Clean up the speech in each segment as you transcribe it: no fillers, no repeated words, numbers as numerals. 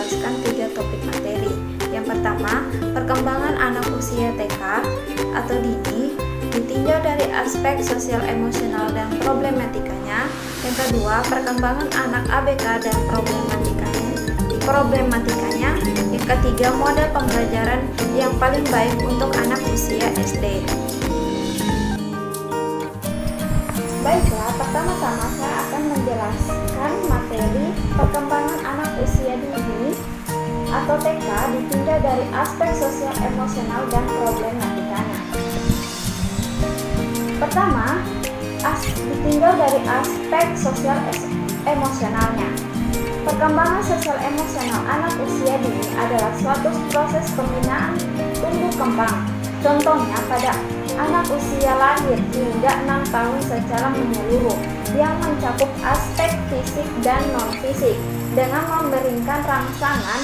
menjelaskan 3 topik materi. Yang pertama, perkembangan anak usia TK atau dini ditinjau dari aspek sosial emosional dan problematikanya. Yang kedua, perkembangan anak ABK dan problematikanya. Yang ketiga, model pembelajaran yang paling baik untuk anak usia SD. Baiklah, pertama-tama saya akan menjelaskan materi perkembangan anak usia dini atau TK ditinjau dari aspek sosial emosional dan problematikanya. Pertama, ditinjau dari aspek sosial emosionalnya. Perkembangan sosial emosional anak usia dini adalah suatu proses pembinaan tumbuh kembang. Contohnya pada anak usia lahir hingga 6 tahun secara menyeluruh yang mencakup aspek fisik dan non-fisik dengan memberikan rangsangan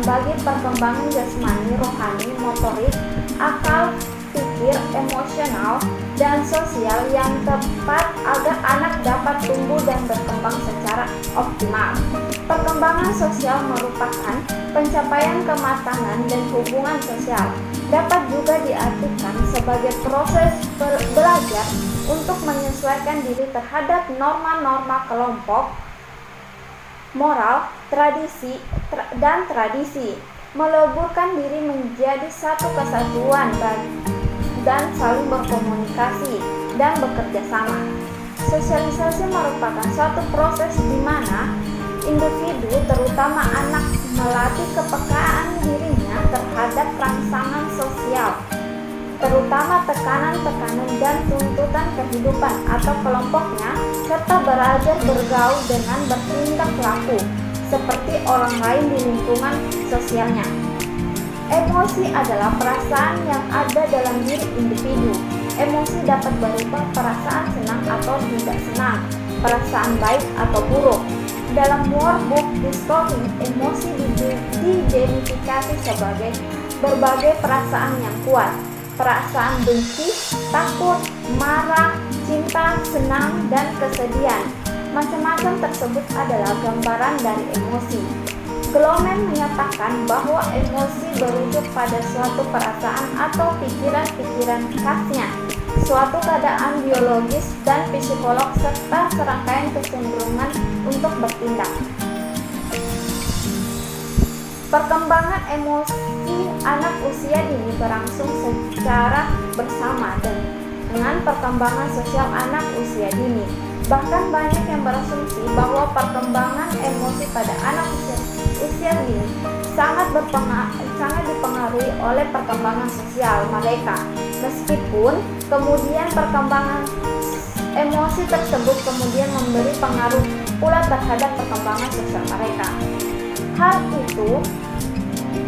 bagi perkembangan jasmani, rohani, motorik, akal, pikir, emosional, dan sosial yang tepat agar anak dapat tumbuh dan berkembang secara optimal. Perkembangan sosial merupakan pencapaian kematangan dan hubungan sosial. Dapat juga diartikan sebagai proses belajar untuk menyesuaikan diri terhadap norma-norma kelompok, moral, dan tradisi, meleburkan diri menjadi satu kesatuan dan saling berkomunikasi dan bekerja sama. Sosialisasi merupakan suatu proses di mana individu, terutama anak, melatih kepekaan dirinya terhadap rangsangan sosial, terutama tekanan-tekanan dan tuntutan kehidupan atau kelompoknya, serta belajar bergaul dengan bertindak laku seperti orang lain di lingkungan sosialnya. Emosi adalah perasaan yang ada dalam diri individu. Emosi dapat berupa perasaan senang atau tidak senang, perasaan baik atau buruk. Dalam workbook Discovering Emosi diidentifikasi sebagai berbagai perasaan yang kuat: perasaan benci, takut, marah, cinta, senang, dan kesedihan. Macam-macam tersebut adalah gambaran dari emosi. Goleman menyatakan bahwa emosi berujuk pada suatu perasaan atau pikiran-pikiran khasnya, suatu keadaan biologis dan psikolog, serta serangkaian kecenderungan untuk bertindak. Perkembangan emosi anak usia dini berlangsung secara bersama dengan perkembangan sosial anak usia dini. Bahkan banyak yang berasumsi bahwa perkembangan emosi pada anak usia dini sangat dipengaruhi oleh perkembangan sosial mereka, meskipun kemudian perkembangan emosi tersebut kemudian memberi pengaruh pula terhadap perkembangan sosial mereka. Hal itu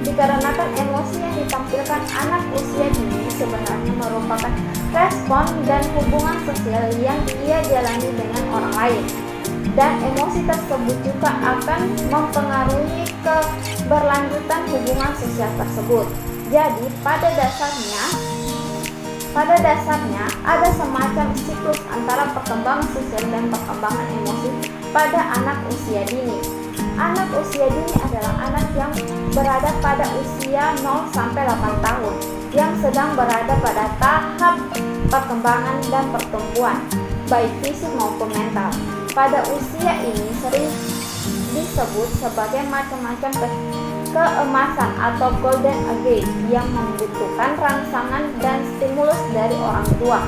dikarenakan emosi yang ditampilkan anak usia dini sebenarnya merupakan respon dan hubungan sosial yang ia jalani dengan orang lain, dan emosi tersebut juga akan mempengaruhi keberlanjutan hubungan sosial tersebut. Jadi pada dasarnya ada semacam siklus antara perkembangan sosial dan perkembangan emosi pada anak usia dini. Anak usia dini adalah anak yang berada pada usia 0 sampai 8 tahun yang sedang berada pada tahap perkembangan dan pertumbuhan, baik fisik maupun mental. Pada usia ini sering disebut sebagai macam-macam keemasan atau golden age yang membutuhkan rangsangan dan stimulus dari orang tua,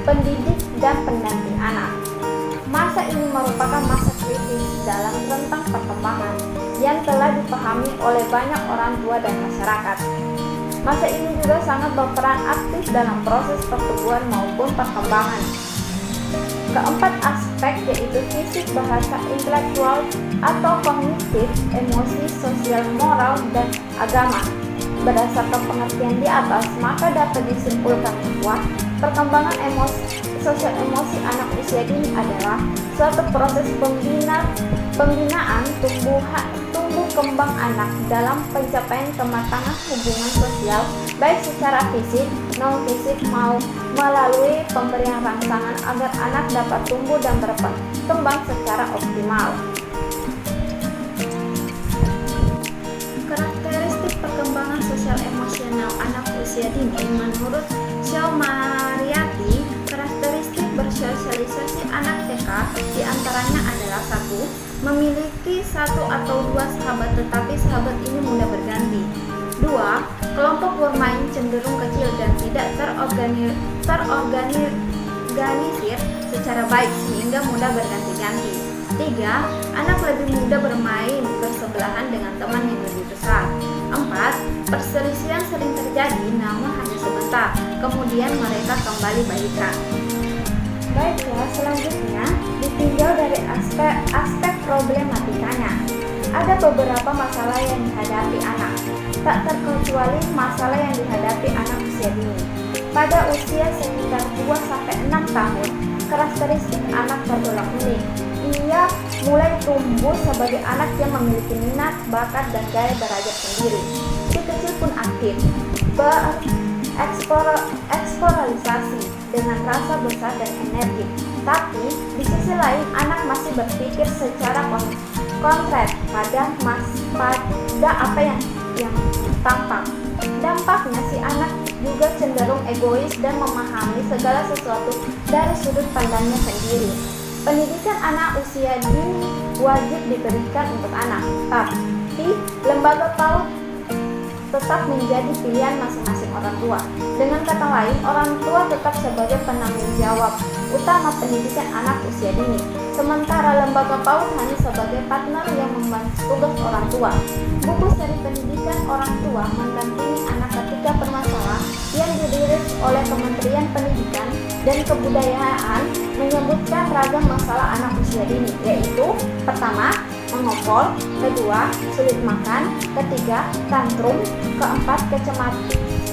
pendidik, dan pendamping anak. Masa ini merupakan masa kritis dalam rentang perkembangan yang telah dipahami oleh banyak orang tua dan masyarakat. Masa ini juga sangat berperan aktif dalam proses pertumbuhan maupun perkembangan. Keempat aspek yaitu fisik, bahasa, intelektual atau kognitif, emosi, sosial, moral, dan agama. Berdasarkan pengertian di atas, maka dapat disimpulkan bahwa perkembangan sosial emosi anak usia dini adalah suatu proses pembinaan tumbuh kembang anak dalam pencapaian kematangan hubungan sosial, baik secara fisik, non-fisik, melalui pemberian rangsangan agar anak dapat tumbuh dan berkembang secara optimal. dini. Menurut Syomariati, karakteristik bersosialisasi anak TK diantaranya adalah 1. Memiliki 1 atau 2 sahabat tetapi sahabat ini mudah berganti. 2. Kelompok bermain cenderung kecil dan tidak terorganisir secara baik sehingga mudah berganti-ganti. 3. Anak lebih mudah bermain bersebelahan dengan teman yang lebih besar. 4. Perselisihan sering terjadi namun hanya sebentar, kemudian mereka kembali baikan. Baiklah, selanjutnya ditinjau dari aspek problematikanya. Ada beberapa masalah yang dihadapi anak, tak terkecuali masalah yang dihadapi anak usia dini. Pada usia sekitar 2-6 tahun, karakteristik anak tergolong unik. Ia mulai tumbuh sebagai anak yang memiliki minat, bakat, dan gaya belajar sendiri. Si kecil pun aktif, bereksplorasi dengan rasa besar dan energi. Tapi di sisi lain anak masih berpikir secara konkret pada apa yang tampak. Dampaknya si anak juga cenderung egois dan memahami segala sesuatu dari sudut pandangnya sendiri. Pendidikan anak usia dini wajib diberikan untuk anak, tapi lembaga PAUD tetap menjadi pilihan masing-masing orang tua. Dengan kata lain, orang tua tetap sebagai penanggung jawab utama pendidikan anak usia dini, sementara lembaga PAUD hanya sebagai partner yang membantu tugas orang tua. Buku seri pendidikan orang tua mendampingi anak ketika bermasalah yang dirilis oleh Kementerian Pendidikan dan Kebudayaan menyebutkan ragam masalah anak usia dini, yaitu pertama, mengopol, kedua, sulit makan, ketiga, tantrum, keempat,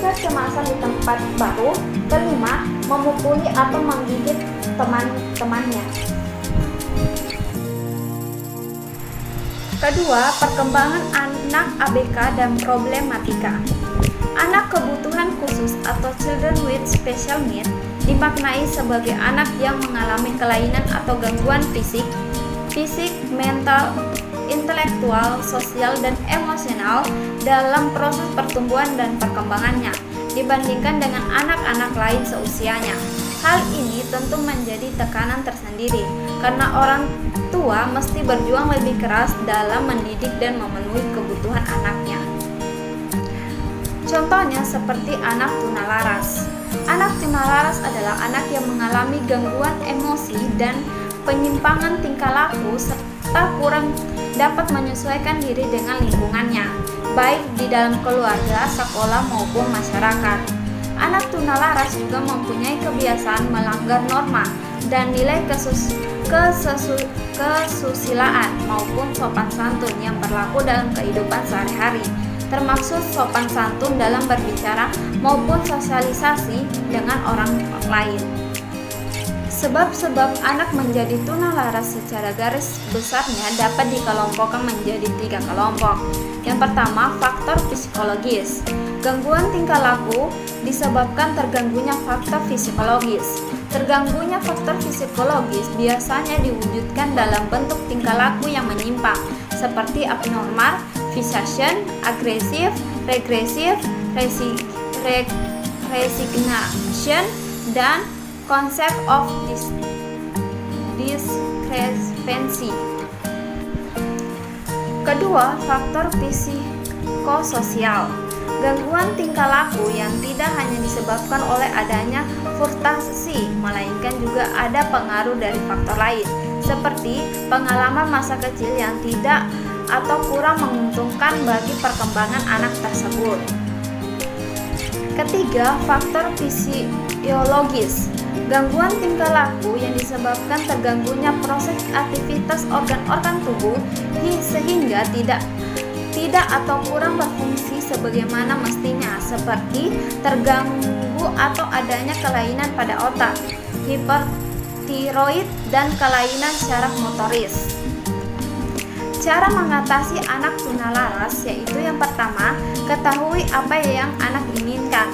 kecemasan di tempat baru, kelima, memukuli atau menggigit teman-temannya. Kedua, perkembangan anak ABK dan problematika. Anak kebutuhan khusus atau children with special needs dimaknai sebagai anak yang mengalami kelainan atau gangguan fisik, mental, intelektual, sosial, dan emosional dalam proses pertumbuhan dan perkembangannya dibandingkan dengan anak-anak lain seusianya. Hal ini tentu menjadi tekanan tersendiri karena orang tua mesti berjuang lebih keras dalam mendidik dan memenuhi kebutuhan anaknya. Contohnya seperti anak tunalaras. Anak tunalaras adalah anak yang mengalami gangguan emosi dan penyimpangan tingkah laku serta kurang dapat menyesuaikan diri dengan lingkungannya, baik di dalam keluarga, sekolah, maupun masyarakat. Anak tunalaras juga mempunyai kebiasaan melanggar norma dan nilai kesusilaan maupun sopan santun yang berlaku dalam kehidupan sehari-hari, termasuk sopan santun dalam berbicara maupun sosialisasi dengan orang lain. Sebab-sebab anak menjadi tunalaras secara garis besarnya dapat dikelompokkan menjadi 3 kelompok. Yang pertama, faktor psikologis. Gangguan tingkah laku disebabkan terganggunya faktor fisiologis. Terganggunya faktor fisiologis biasanya diwujudkan dalam bentuk tingkah laku yang menyimpang, seperti abnormal, fixation, agresif, regresif, resignation, dan concept of discrepancy. Kedua, faktor psikososial. Gangguan tingkah laku yang tidak hanya disebabkan oleh adanya frustasi, melainkan juga ada pengaruh dari faktor lain, seperti pengalaman masa kecil yang tidak atau kurang menguntungkan bagi perkembangan anak tersebut. Ketiga, faktor fisiologis. Gangguan tingkah laku yang disebabkan terganggunya proses aktivitas organ-organ tubuh sehingga tidak atau kurang berfungsi sebagaimana mestinya, seperti terganggu atau adanya kelainan pada otak, hipertiroid, dan kelainan syaraf motoris. Cara mengatasi anak tunalaras yaitu yang pertama, ketahui apa yang anak inginkan.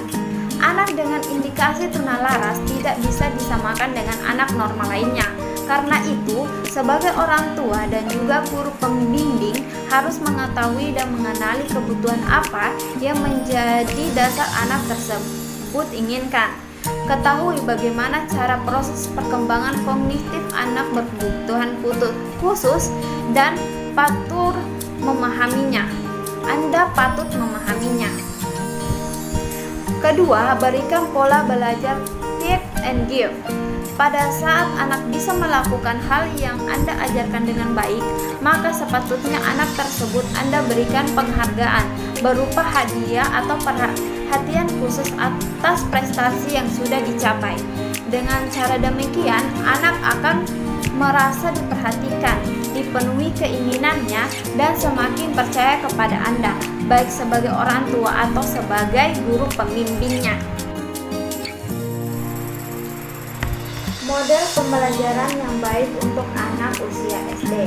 Anak dengan indikasi tunalaras tidak bisa disamakan dengan anak normal lainnya. Karena itu, sebagai orang tua dan juga guru pembimbing harus mengetahui dan mengenali kebutuhan apa yang menjadi dasar anak tersebut inginkan. Ketahui bagaimana cara proses perkembangan kognitif anak berkebutuhan khusus dan patut memahaminya. Anda patut memahaminya. Kedua, berikan pola belajar take and give. Pada saat anak bisa melakukan hal yang Anda ajarkan dengan baik, maka sepatutnya anak tersebut Anda berikan penghargaan berupa hadiah atau perhatian khusus atas prestasi yang sudah dicapai. Dengan cara demikian, anak akan merasa diperhatikan, dipenuhi keinginannya, dan semakin percaya kepada Anda, baik sebagai orang tua atau sebagai guru pembimbingnya. Model pembelajaran yang baik untuk anak usia SD.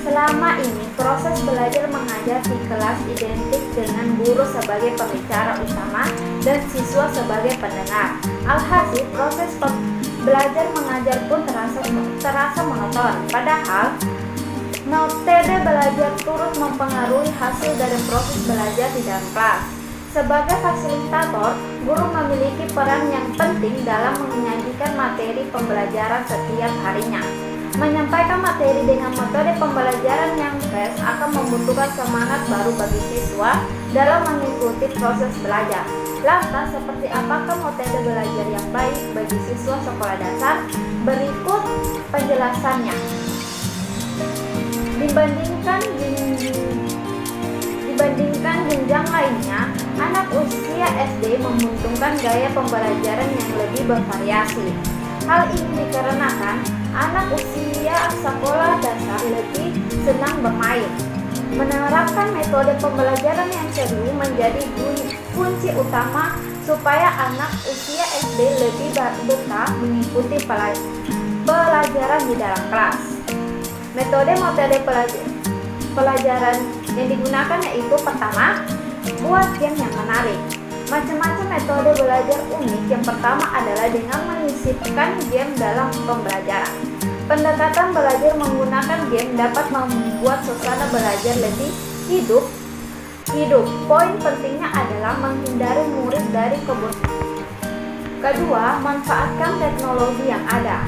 Selama ini, proses belajar mengajar di kelas identik dengan guru sebagai pembicara utama dan siswa sebagai pendengar. Alhasil, proses belajar mengajar pun terasa monoton. Padahal, metode belajar turut mempengaruhi hasil dari proses belajar di dalam kelas. Sebagai fasilitator, guru memiliki peran yang penting dalam menyajikan materi pembelajaran setiap harinya. Menyampaikan materi dengan metode pembelajaran yang fresh akan membutuhkan semangat baru bagi siswa dalam mengikuti proses belajar. Lantas, seperti apakah metode belajar yang baik bagi siswa sekolah dasar? Berikut penjelasannya. Dibandingkan jenjang lainnya, anak usia SD membutuhkan gaya pembelajaran yang lebih bervariasi. Hal ini dikarenakan anak usia sekolah dasar lebih senang bermain. Menerapkan metode pembelajaran yang seru menjadi kunci utama supaya anak usia SD lebih betah mengikuti pelajaran di dalam kelas. Metode pelajaran yang digunakan yaitu pertama, buat game yang menarik. Macam-macam metode belajar unik. Yang pertama adalah dengan menyisipkan game dalam pembelajaran. Pendekatan belajar menggunakan game dapat membuat suasana belajar lebih hidup. Poin pentingnya adalah menghindari murid dari kebosanan. Kedua, manfaatkan teknologi yang ada.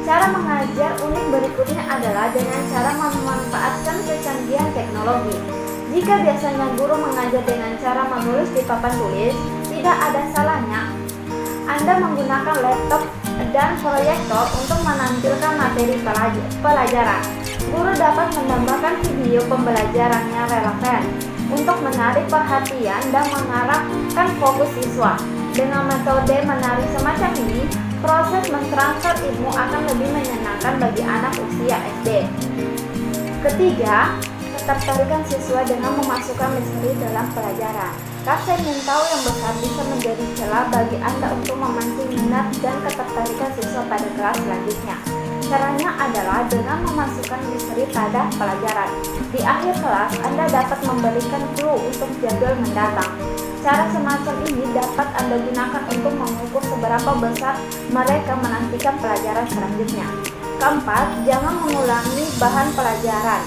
Cara mengajar unik berikutnya adalah dengan cara memanfaatkan kecanggihan teknologi. Jika biasanya guru mengajar dengan cara menulis di papan tulis, tidak ada salahnya Anda menggunakan laptop dan proyektor untuk menampilkan materi pelajaran. Guru dapat menambahkan video pembelajaran yang relevan untuk menarik perhatian dan mengarahkan fokus siswa. Dengan metode menarik semacam ini, proses mentransfer ilmu akan lebih menyenangkan bagi anak usia SD. Ketiga, ketertarikan siswa dengan memasukkan misteri dalam pelajaran. Rasa ingin tahu yang besar bisa menjadi celah bagi Anda untuk memancing minat dan ketertarikan siswa pada kelas selanjutnya. Caranya adalah dengan memasukkan misteri pada pelajaran. Di akhir kelas, Anda dapat memberikan clue untuk jadwal mendatang. Cara semacam ini dapat Anda gunakan untuk mengukur seberapa besar mereka menantikan pelajaran selanjutnya. Keempat, jangan mengulangi bahan pelajaran.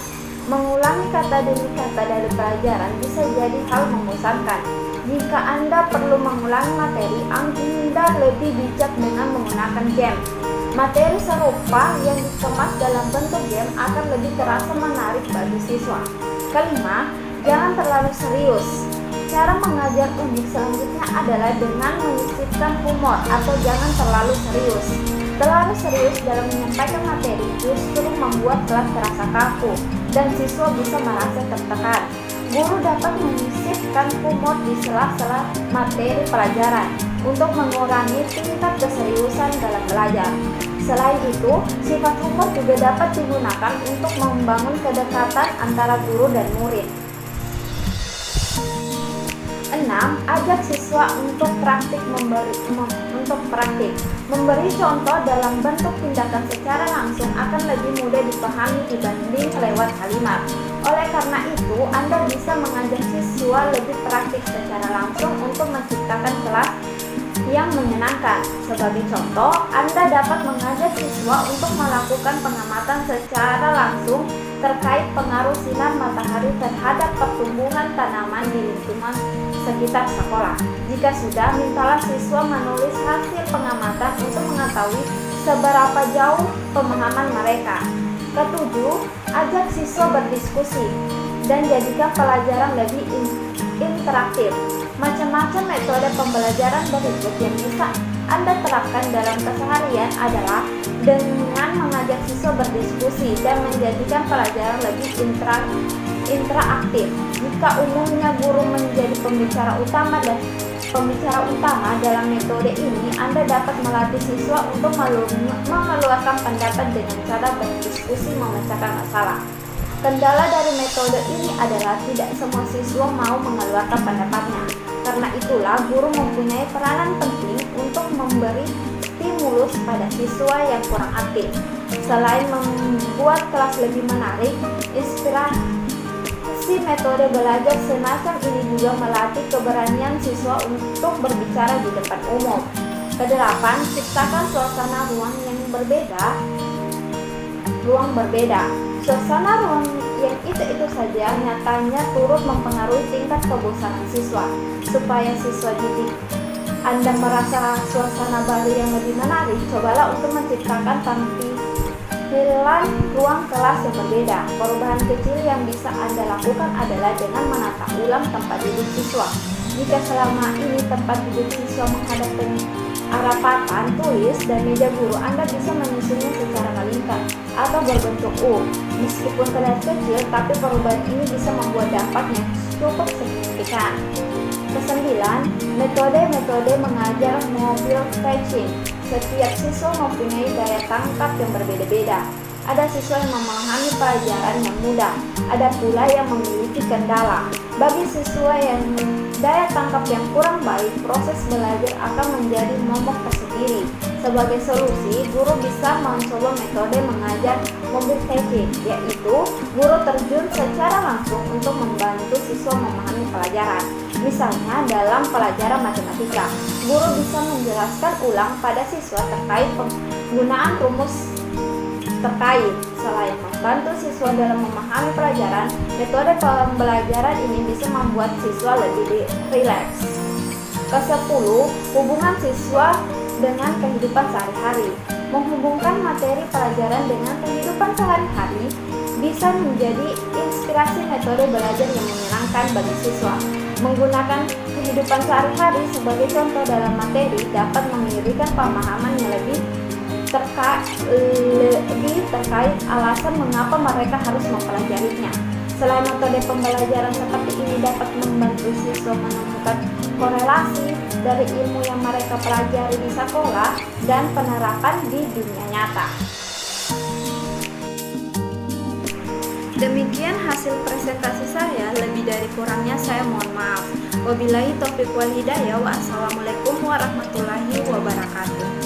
Mengulangi kata demi kata dari pelajaran bisa jadi hal membosankan. Jika Anda perlu mengulangi materi, Anda lebih bijak dengan menggunakan game. Materi serupa yang dikemas dalam bentuk game akan lebih terasa menarik bagi siswa. Kelima, jangan terlalu serius. Cara mengajar unik selanjutnya adalah dengan menyisipkan humor atau jangan terlalu serius. Terlalu serius dalam menyampaikan materi justru membuat kelas terasa kaku dan siswa bisa merasa tertekan. Guru dapat menyisipkan humor di sela-sela materi pelajaran untuk mengurangi tingkat keseriusan dalam belajar. Selain itu, sifat humor juga dapat digunakan untuk membangun kedekatan antara guru dan murid. 6. Ajak siswa untuk praktik. Memberi contoh dalam bentuk tindakan secara langsung akan lebih mudah dipahami dibanding lewat kalimat. Oleh karena itu, Anda bisa mengajak siswa lebih praktik secara langsung untuk menciptakan kelas yang menyenangkan. Sebagai contoh, Anda dapat mengajak siswa untuk melakukan pengamatan secara langsung terkait pengaruh sinar matahari terhadap pertumbuhan tanaman di lingkungan sekitar sekolah. Jika sudah, mintalah siswa menulis hasil pengamatan untuk mengetahui seberapa jauh pemahaman mereka. Ketujuh, ajak siswa berdiskusi dan jadikan pelajaran lebih interaktif. Macam-macam metode pembelajaran berikut yang bisa Anda terapkan dalam keseharian adalah dengan mengajak siswa berdiskusi dan menjadikan pelajaran lebih interaktif. Jika umumnya guru menjadi pembicara utama dalam metode ini, Anda dapat melatih siswa untuk mengeluarkan pendapat dengan cara berdiskusi memecahkan masalah. Kendala dari metode ini adalah tidak semua siswa mau mengeluarkan pendapatnya. Karena itulah, guru mempunyai peranan penting untuk memberi stimulus pada siswa yang kurang aktif. Selain membuat kelas lebih menarik, inspirasi metode belajar semacam ini juga melatih keberanian siswa untuk berbicara di depan umum. Kedelapan, ciptakan suasana ruang berbeda. Suasana ruang yang itu saja nyatanya turut mempengaruhi tingkat kebosanan siswa. Supaya siswa didik Anda merasa suasana baru yang lebih menarik, cobalah untuk menciptakan tampilan ruang kelas yang berbeda. Perubahan kecil yang bisa Anda lakukan adalah dengan menata ulang tempat duduk siswa. Jika selama ini tempat duduk siswa menghadap ke arah papan tulis dan meja guru, Anda bisa menyusunnya secara melingkar atau berbentuk U. Meskipun terlihat kecil, tapi perubahan ini bisa membuat dampaknya cukup signifikan. Kesembilan, metode mengajar mobil catching. Setiap siswa mempunyai daya tangkap yang berbeda-beda. Ada siswa yang memahami pelajaran yang mudah, ada pula yang memiliki kendala. Bagi siswa yang daya tangkap yang kurang baik, proses belajar akan menjadi momok tersendiri. Sebagai solusi, guru bisa mencoba metode mengajar mobil catching, yaitu guru terjun secara langsung untuk membantu siswa memahami pelajaran. Misalnya dalam pelajaran matematika, guru bisa menjelaskan ulang pada siswa terkait penggunaan rumus terkait. Selain membantu siswa dalam memahami pelajaran, metode pembelajaran ini bisa membuat siswa lebih rileks. Ke-10, hubungan siswa dengan kehidupan sehari-hari. Menghubungkan materi pelajaran dengan kehidupan sehari-hari bisa menjadi inspirasi metode belajar yang menyenangkan bagi siswa. Menggunakan kehidupan sehari-hari sebagai contoh dalam materi dapat memberikan pemahaman yang lebih terkait alasan mengapa mereka harus mempelajarinya. Selain metode pembelajaran seperti ini dapat membantu siswa menemukan korelasi dari ilmu yang mereka pelajari di sekolah dan penerapan di dunia nyata. Demikian hasil presentasi saya, lebih dari kurangnya saya mohon maaf. Wabillahi taufiq wal hidayah. Wassalamualaikum warahmatullahi wabarakatuh.